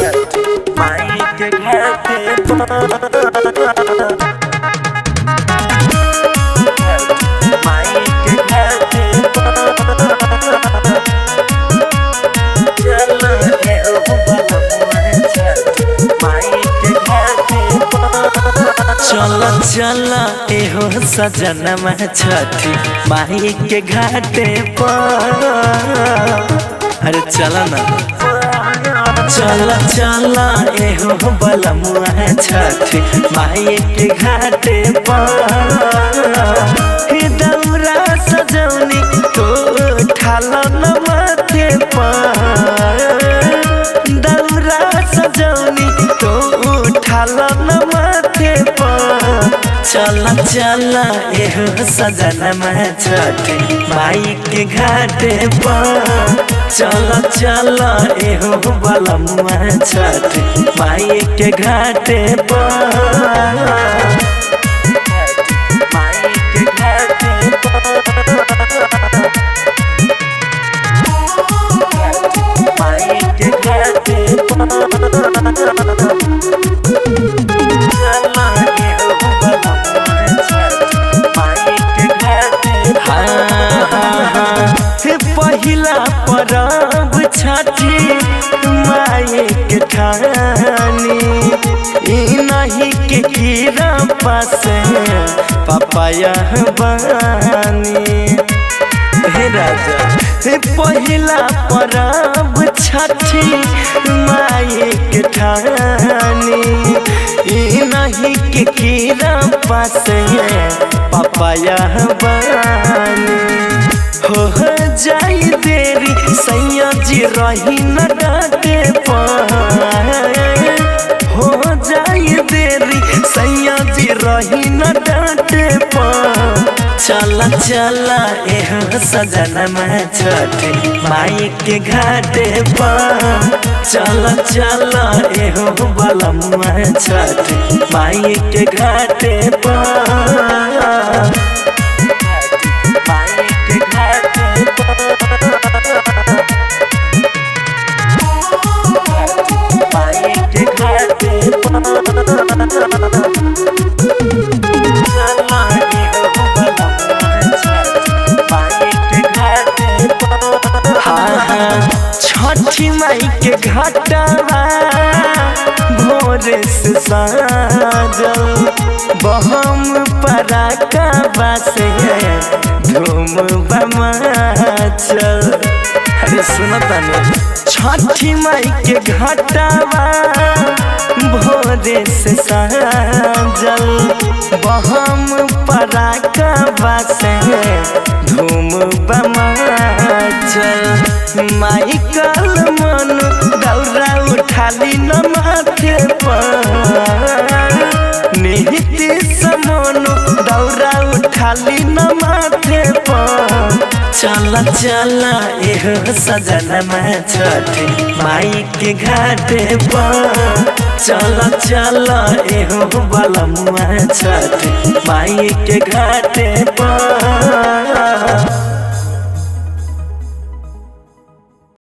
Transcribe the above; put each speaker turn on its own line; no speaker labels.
माई के घाटे माई के घाटे चल रे ओ बलमुआ छठ माई के घाटे चल चल एहो सजनमा छठी माई के घाटे पर। अरे चला ना चल चल एहो बलमुआ छठी माई के घाटे पर। दौरा सजौनी तो ठाल न माथे पर। दौरा सजौनी तो ठाल न माथे पर। चल चल एहो सजनमा छठी माई के घाटे पर। चल चल एहो बलमुआ छठी माई के घाटे पर। माई के घाटे पर। माई के घाटे पर। पहिला परब छठी माई के ठानी नहीं के कीरा पास पपाया बानी। हे राजा पहिला परब छठी माई के ठानी नहीं के कीरा पास पपाया बानी। हो जाई देरी सैया जी रही न डाटे पर। हो जाई देरी सैया जी रही न डाटे पर। चल चल एहो सजनमा छठी माई के घाटे पर। चल चल एहो बलमुआ छठी माई के घाटे पर। छठी माई के घाटवा भोरे से साजल बहम पराका बासे धूम बमाचल। अरे सुनो तनी छठी माई के घाटवा भोरे से साजल बहम पराका बासे धूम बमाचल। माई कल मन दौरा उठाली न माथे पर। निहिति समन दौरा उठाली न माथे पर। चल चल एहो सजनमा छठी माई के घाटे पर। चल चल एहो बलमुआ छठी माई के घाटे पर।